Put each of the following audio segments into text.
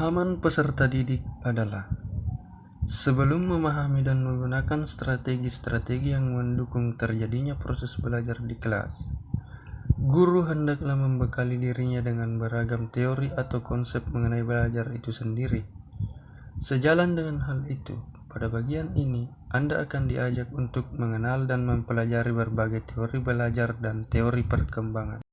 Pemahaman peserta didik adalah sebelum memahami dan menggunakan strategi-strategi yang mendukung terjadinya proses belajar di kelas, guru hendaklah membekali dirinya dengan beragam teori atau konsep mengenai belajar itu sendiri. Sejalan dengan hal itu, pada bagian ini Anda akan diajak untuk mengenal dan mempelajari berbagai teori belajar dan teori perkembangan.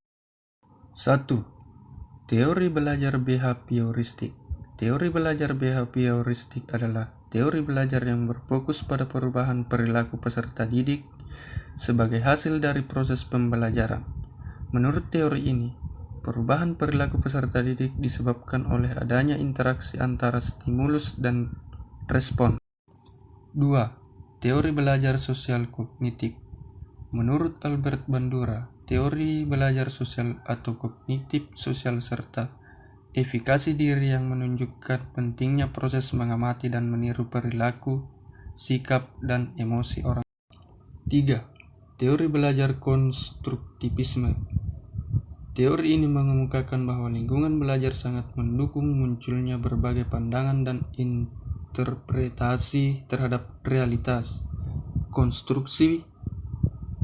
1. Teori belajar behavioristik. Teori belajar behavioristik adalah teori belajar yang berfokus pada perubahan perilaku peserta didik sebagai hasil dari proses pembelajaran. Menurut teori ini, perubahan perilaku peserta didik disebabkan oleh adanya interaksi antara stimulus dan respon. 2. Teori belajar sosial kognitif. Menurut Albert Bandura, teori belajar sosial atau kognitif sosial serta efikasi diri yang menunjukkan pentingnya proses mengamati dan meniru perilaku, sikap, dan emosi orang. 3. Teori belajar konstruktivisme. Teori ini mengemukakan bahwa lingkungan belajar sangat mendukung munculnya berbagai pandangan dan interpretasi terhadap realitas, konstruksi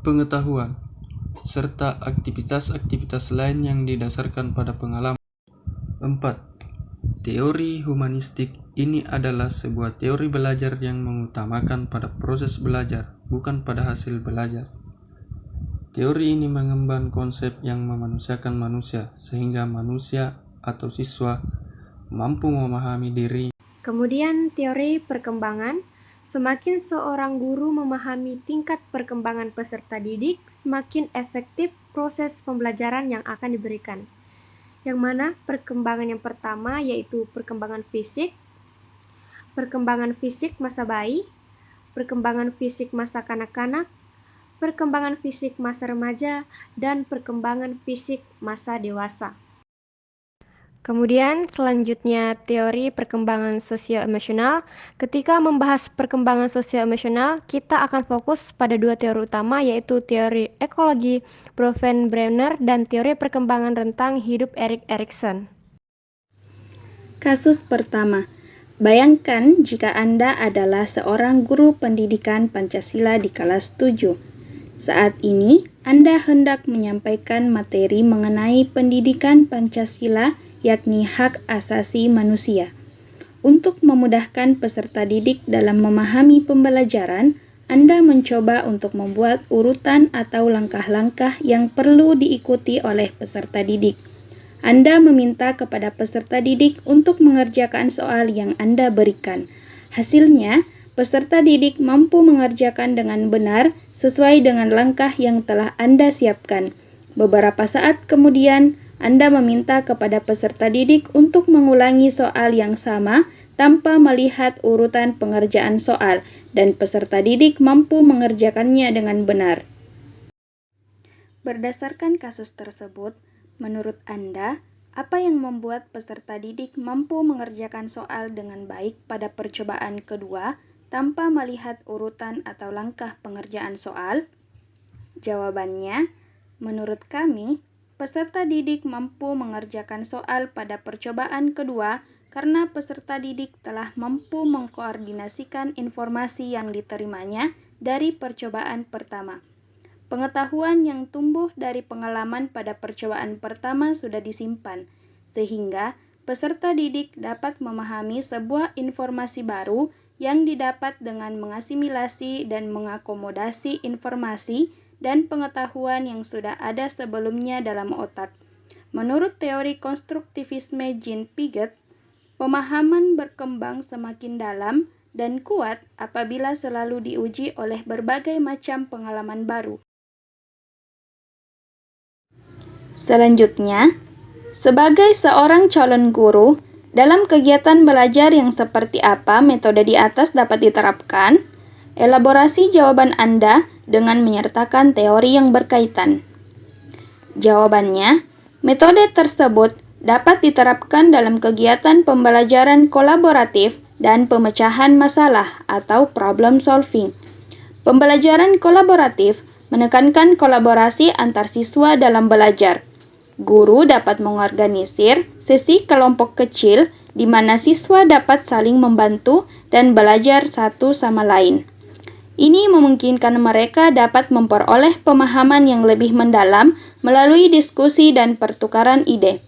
pengetahuan, serta aktivitas-aktivitas lain yang didasarkan pada pengalaman. 4. Teori humanistik ini adalah sebuah teori belajar yang mengutamakan pada proses belajar, bukan pada hasil belajar. Teori ini mengemban konsep yang memanusiakan manusia, sehingga manusia atau siswa mampu memahami diri. Kemudian teori perkembangan. Semakin seorang guru memahami tingkat perkembangan peserta didik, semakin efektif proses pembelajaran yang akan diberikan. Yang mana perkembangan yang pertama yaitu perkembangan fisik masa bayi, perkembangan fisik masa kanak-kanak, perkembangan fisik masa remaja, dan perkembangan fisik masa dewasa. Kemudian selanjutnya teori perkembangan sosio-emosional. Ketika membahas perkembangan sosio-emosional, kita akan fokus pada dua teori utama yaitu teori ekologi Bronfenbrenner dan teori perkembangan rentang hidup Erik Erikson. Kasus pertama. Bayangkan jika Anda adalah seorang guru pendidikan Pancasila di kelas 7. Saat ini, Anda hendak menyampaikan materi mengenai pendidikan Pancasila yakni hak asasi manusia. Untuk memudahkan peserta didik dalam memahami pembelajaran, Anda mencoba untuk membuat urutan atau langkah-langkah yang perlu diikuti oleh peserta didik. Anda meminta kepada peserta didik untuk mengerjakan soal yang Anda berikan. Hasilnya, peserta didik mampu mengerjakan dengan benar sesuai dengan langkah yang telah Anda siapkan. Beberapa saat kemudian, Anda meminta kepada peserta didik untuk mengulangi soal yang sama tanpa melihat urutan pengerjaan soal, dan peserta didik mampu mengerjakannya dengan benar. Berdasarkan kasus tersebut, menurut Anda, apa yang membuat peserta didik mampu mengerjakan soal dengan baik pada percobaan kedua tanpa melihat urutan atau langkah pengerjaan soal? Jawabannya, menurut kami, peserta didik mampu mengerjakan soal pada percobaan kedua karena peserta didik telah mampu mengkoordinasikan informasi yang diterimanya dari percobaan pertama. Pengetahuan yang tumbuh dari pengalaman pada percobaan pertama sudah disimpan, sehingga peserta didik dapat memahami sebuah informasi baru yang didapat dengan mengasimilasi dan mengakomodasi informasi dan pengetahuan yang sudah ada sebelumnya dalam otak. Menurut teori konstruktivisme Jean Piaget, pemahaman berkembang semakin dalam dan kuat apabila selalu diuji oleh berbagai macam pengalaman baru. Selanjutnya, sebagai seorang calon guru, dalam kegiatan belajar yang seperti apa metode di atas dapat diterapkan? Elaborasi jawaban Anda dengan menyertakan teori yang berkaitan. Jawabannya, metode tersebut dapat diterapkan dalam kegiatan pembelajaran kolaboratif dan pemecahan masalah atau problem solving. Pembelajaran kolaboratif menekankan kolaborasi antar siswa dalam belajar. Guru dapat mengorganisir sesi kelompok kecil di mana siswa dapat saling membantu dan belajar satu sama lain. Ini memungkinkan mereka dapat memperoleh pemahaman yang lebih mendalam melalui diskusi dan pertukaran ide.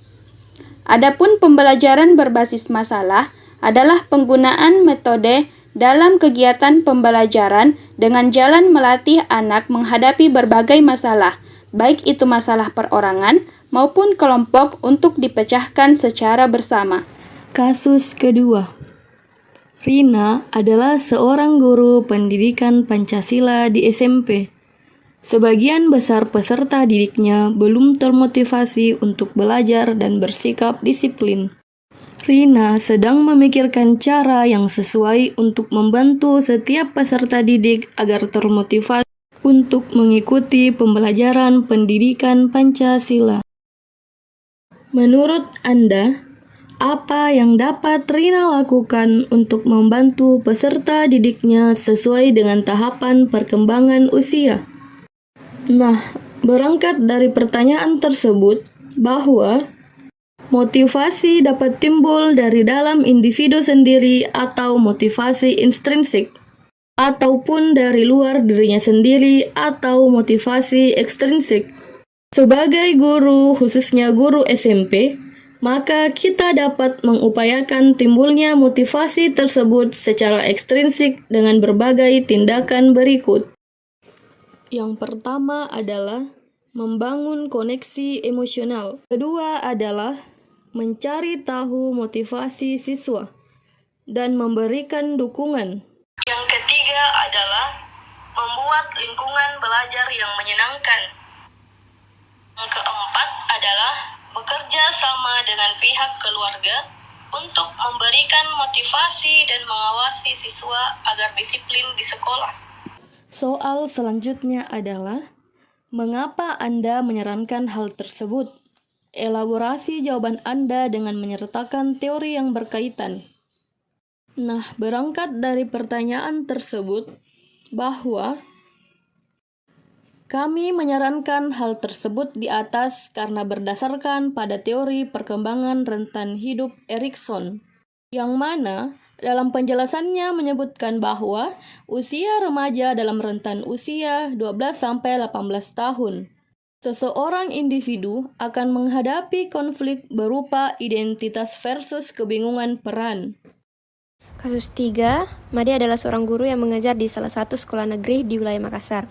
Adapun pembelajaran berbasis masalah adalah penggunaan metode dalam kegiatan pembelajaran dengan jalan melatih anak menghadapi berbagai masalah, baik itu masalah perorangan maupun kelompok untuk dipecahkan secara bersama. Kasus kedua. Rina adalah seorang guru pendidikan Pancasila di SMP. Sebagian besar peserta didiknya belum termotivasi untuk belajar dan bersikap disiplin. Rina sedang memikirkan cara yang sesuai untuk membantu setiap peserta didik agar termotivasi untuk mengikuti pembelajaran pendidikan Pancasila. Menurut Anda, apa yang dapat Rina lakukan untuk membantu peserta didiknya sesuai dengan tahapan perkembangan usia? Nah, berangkat dari pertanyaan tersebut, bahwa motivasi dapat timbul dari dalam individu sendiri atau motivasi intrinsik, ataupun dari luar dirinya sendiri atau motivasi ekstrinsik. Sebagai guru, khususnya guru SMP, maka kita dapat mengupayakan timbulnya motivasi tersebut secara ekstrinsik dengan berbagai tindakan berikut. Yang pertama adalah membangun koneksi emosional. Kedua adalah mencari tahu motivasi siswa dan memberikan dukungan. Yang ketiga adalah membuat lingkungan belajar yang menyenangkan. Yang keempat adalah bekerja sama dengan pihak keluarga untuk memberikan motivasi dan mengawasi siswa agar disiplin di sekolah. Soal selanjutnya adalah, mengapa Anda menyarankan hal tersebut? Elaborasi jawaban Anda dengan menyertakan teori yang berkaitan. Nah, berangkat dari pertanyaan tersebut, bahwa kami menyarankan hal tersebut di atas karena berdasarkan pada teori perkembangan rentan hidup Erikson, yang mana dalam penjelasannya menyebutkan bahwa usia remaja dalam rentan usia 12-18 tahun. Seseorang individu akan menghadapi konflik berupa identitas versus kebingungan peran. Kasus 3, Made adalah seorang guru yang mengajar di salah satu sekolah negeri di wilayah Makassar.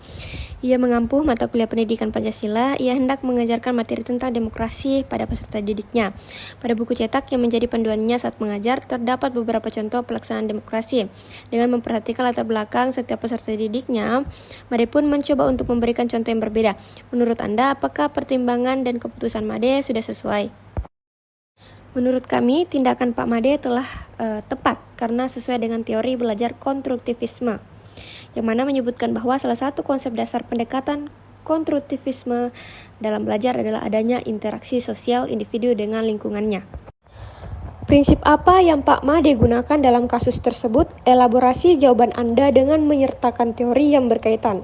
Ia mengampu mata kuliah pendidikan Pancasila. Ia hendak mengajarkan materi tentang demokrasi pada peserta didiknya. Pada buku cetak yang menjadi panduannya saat mengajar, terdapat beberapa contoh pelaksanaan demokrasi. Dengan memperhatikan latar belakang setiap peserta didiknya, Made pun mencoba untuk memberikan contoh yang berbeda. Menurut Anda, apakah pertimbangan dan keputusan Made sudah sesuai? Menurut kami, tindakan Pak Made telah tepat karena sesuai dengan teori belajar konstruktivisme, yang mana menyebutkan bahwa salah satu konsep dasar pendekatan konstruktivisme dalam belajar adalah adanya interaksi sosial individu dengan lingkungannya. Prinsip apa yang Pak Made gunakan dalam kasus tersebut? Elaborasi jawaban Anda dengan menyertakan teori yang berkaitan,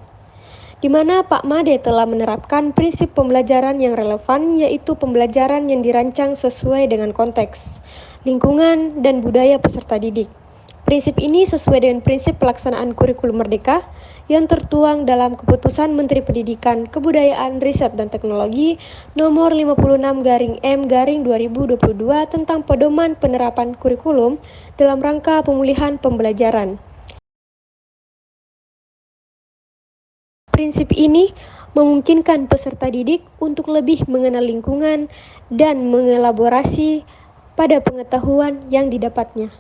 di mana Pak Made telah menerapkan prinsip pembelajaran yang relevan, yaitu pembelajaran yang dirancang sesuai dengan konteks, lingkungan, dan budaya peserta didik. Prinsip ini sesuai dengan prinsip pelaksanaan kurikulum merdeka yang tertuang dalam Keputusan Menteri Pendidikan, Kebudayaan, Riset, dan Teknologi Nomor 56/M/2022 tentang pedoman penerapan kurikulum dalam rangka pemulihan pembelajaran. Prinsip ini memungkinkan peserta didik untuk lebih mengenal lingkungan dan mengelaborasi pada pengetahuan yang didapatnya.